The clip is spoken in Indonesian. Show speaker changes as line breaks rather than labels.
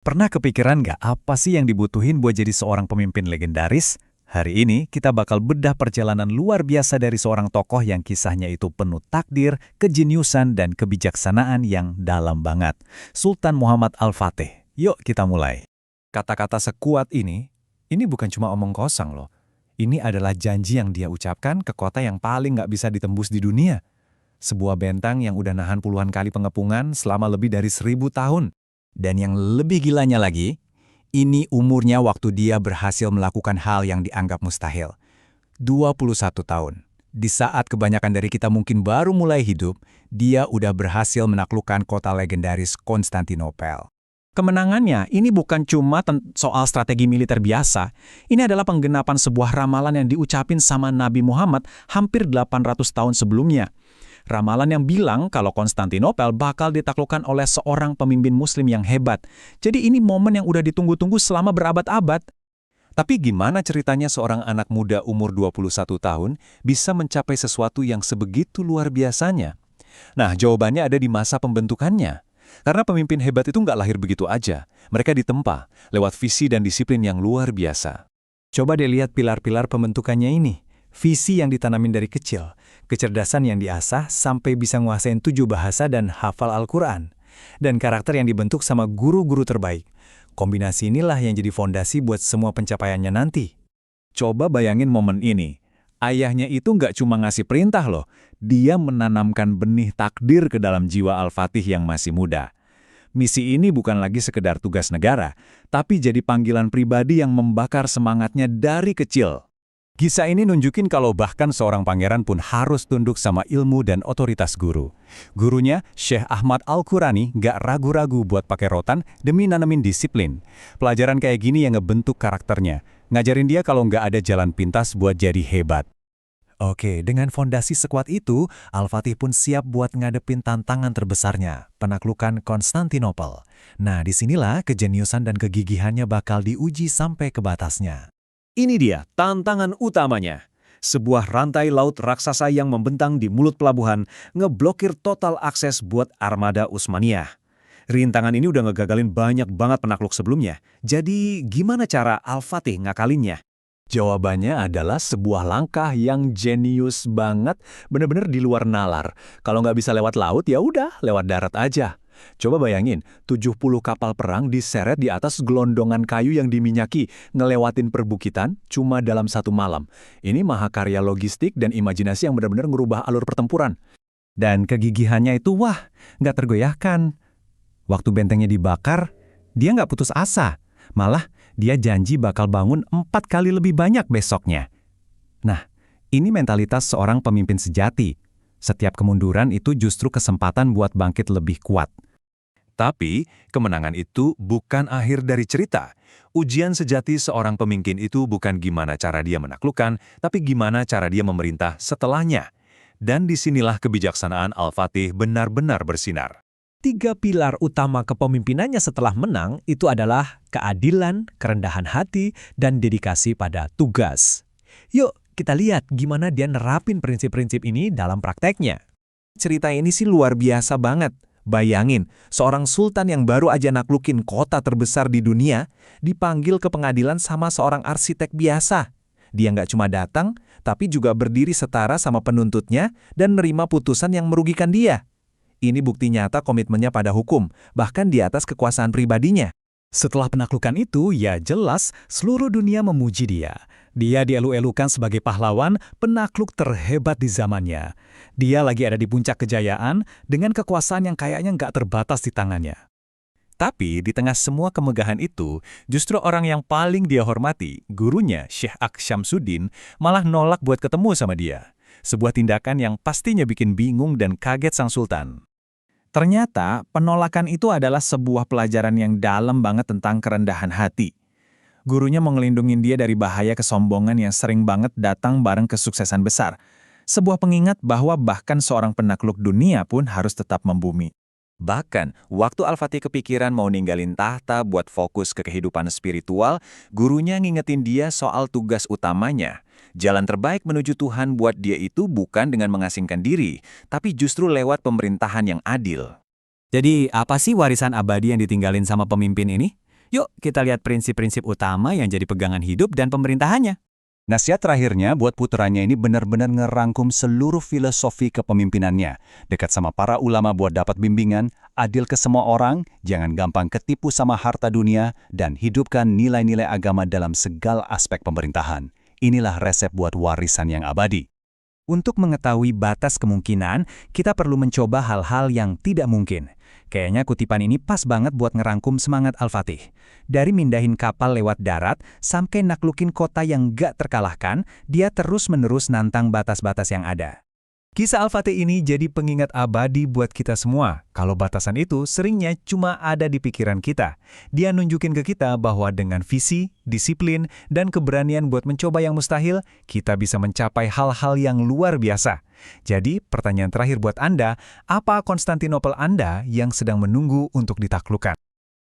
Pernah kepikiran nggak apa sih yang dibutuhin buat jadi seorang pemimpin legendaris? Hari ini kita bakal bedah perjalanan luar biasa dari seorang tokoh yang kisahnya itu penuh takdir, kejeniusan, dan kebijaksanaan yang dalam banget. Sultan Muhammad Al-Fatih. Yuk kita mulai. Kata-kata sekuat ini bukan cuma omong kosong loh. Ini adalah janji yang dia ucapkan ke kota yang paling nggak bisa ditembus di dunia. Sebuah bentang yang udah nahan puluhan kali pengepungan selama lebih dari 1000 tahun. Dan yang lebih gilanya lagi, ini umurnya waktu dia berhasil melakukan hal yang dianggap mustahil. 21 tahun. Di saat kebanyakan dari kita mungkin baru mulai hidup, dia udah berhasil menaklukkan kota legendaris Konstantinopel. Kemenangannya ini bukan cuma soal strategi militer biasa. Ini adalah penggenapan sebuah ramalan yang diucapin sama Nabi Muhammad hampir 800 tahun sebelumnya. Ramalan yang bilang kalau Konstantinopel bakal ditaklukkan oleh seorang pemimpin muslim yang hebat. Jadi ini momen yang udah ditunggu-tunggu selama berabad-abad. Tapi gimana ceritanya seorang anak muda umur 21 tahun bisa mencapai sesuatu yang sebegitu luar biasanya? Nah, jawabannya ada di masa pembentukannya. Karena pemimpin hebat itu nggak lahir begitu aja. Mereka ditempa lewat visi dan disiplin yang luar biasa. Coba deh lihat pilar-pilar pembentukannya ini. Visi yang ditanamin dari kecil, kecerdasan yang diasah sampai bisa nguasain 7 bahasa dan hafal Al-Quran, dan karakter yang dibentuk sama guru-guru terbaik. Kombinasi inilah yang jadi fondasi buat semua pencapaiannya nanti. Coba bayangin momen ini. Ayahnya itu nggak cuma ngasih perintah loh, dia menanamkan benih takdir ke dalam jiwa Al-Fatih yang masih muda. Misi ini bukan lagi sekedar tugas negara, tapi jadi panggilan pribadi yang membakar semangatnya dari kecil. Kisah ini nunjukin kalau bahkan seorang pangeran pun harus tunduk sama ilmu dan otoritas guru. Gurunya, Syekh Ahmad Al-Qurani, gak ragu-ragu buat pakai rotan demi nanemin disiplin. Pelajaran kayak gini yang ngebentuk karakternya, ngajarin dia kalau nggak ada jalan pintas buat jadi hebat. Oke, dengan fondasi sekuat itu, Al-Fatih pun siap buat ngadepin tantangan terbesarnya, penaklukan Konstantinopel. Nah, disinilah kejeniusan dan kegigihannya bakal diuji sampai ke batasnya. Ini dia tantangan utamanya. Sebuah rantai laut raksasa yang membentang di mulut pelabuhan ngeblokir total akses buat armada Utsmaniyah. Rintangan ini udah ngegagalin banyak banget penakluk sebelumnya. Jadi gimana cara Al-Fatih ngakalinnya? Jawabannya adalah sebuah langkah yang jenius banget, bener-bener di luar nalar. Kalau nggak bisa lewat laut, ya udah lewat darat aja. Coba bayangin, 70 kapal perang diseret di atas gelondongan kayu yang diminyaki, ngelewatin perbukitan cuma dalam satu malam. Ini mahakarya logistik dan imajinasi yang benar-benar ngerubah alur pertempuran. Dan kegigihannya itu, wah, nggak tergoyahkan. Waktu bentengnya dibakar, dia nggak putus asa. Malah, dia janji bakal bangun 4 kali lebih banyak besoknya. Nah, ini mentalitas seorang pemimpin sejati. Setiap kemunduran itu justru kesempatan buat bangkit lebih kuat. Tapi, kemenangan itu bukan akhir dari cerita. Ujian sejati seorang pemimpin itu bukan gimana cara dia menaklukkan, tapi gimana cara dia memerintah setelahnya. Dan disinilah kebijaksanaan Al-Fatih benar-benar bersinar. 3 pilar utama kepemimpinannya setelah menang itu adalah keadilan, kerendahan hati, dan dedikasi pada tugas. Yuk, kita lihat gimana dia nerapin prinsip-prinsip ini dalam prakteknya. Cerita ini sih luar biasa banget. Bayangin, seorang sultan yang baru aja naklukin kota terbesar di dunia, dipanggil ke pengadilan sama seorang arsitek biasa. Dia nggak cuma datang, tapi juga berdiri setara sama penuntutnya dan menerima putusan yang merugikan dia. Ini bukti nyata komitmennya pada hukum, bahkan di atas kekuasaan pribadinya. Setelah penaklukan itu, ya jelas seluruh dunia memuji dia. Dia dielu-elukan sebagai pahlawan, penakluk terhebat di zamannya. Dia lagi ada di puncak kejayaan dengan kekuasaan yang kayaknya nggak terbatas di tangannya. Tapi di tengah semua kemegahan itu, justru orang yang paling dia hormati, gurunya Syekh Ak Syamsuddin, malah nolak buat ketemu sama dia. Sebuah tindakan yang pastinya bikin bingung dan kaget sang sultan. Ternyata penolakan itu adalah sebuah pelajaran yang dalam banget tentang kerendahan hati. Gurunya mau ngelindungin dia dari bahaya kesombongan yang sering banget datang bareng kesuksesan besar. Sebuah pengingat bahwa bahkan seorang penakluk dunia pun harus tetap membumi. Bahkan, waktu Al-Fatih kepikiran mau ninggalin tahta buat fokus ke kehidupan spiritual, gurunya ngingetin dia soal tugas utamanya. Jalan terbaik menuju Tuhan buat dia itu bukan dengan mengasingkan diri, tapi justru lewat pemerintahan yang adil. Jadi, apa sih warisan abadi yang ditinggalin sama pemimpin ini?
Yuk kita lihat prinsip-prinsip utama yang jadi pegangan hidup dan pemerintahannya.
Nasihat terakhirnya buat puteranya ini benar-benar ngerangkum seluruh filosofi kepemimpinannya. Dekat sama para ulama buat dapat bimbingan, adil ke semua orang, jangan gampang ketipu sama harta dunia, dan hidupkan nilai-nilai agama dalam segala aspek pemerintahan. Inilah resep buat warisan yang abadi. Untuk mengetahui batas kemungkinan, kita perlu mencoba hal-hal yang tidak mungkin. Kayaknya kutipan ini pas banget buat ngerangkum semangat Al-Fatih. Dari mindahin kapal lewat darat, sampai naklukin kota yang gak terkalahkan, dia terus-menerus nantang batas-batas yang ada. Kisah Al-Fatih ini jadi pengingat abadi buat kita semua, kalau batasan itu seringnya cuma ada di pikiran kita. Dia nunjukin ke kita bahwa dengan visi, disiplin, dan keberanian buat mencoba yang mustahil, kita bisa mencapai hal-hal yang luar biasa. Jadi, pertanyaan terakhir buat Anda, apa Konstantinopel Anda yang sedang menunggu untuk ditaklukkan?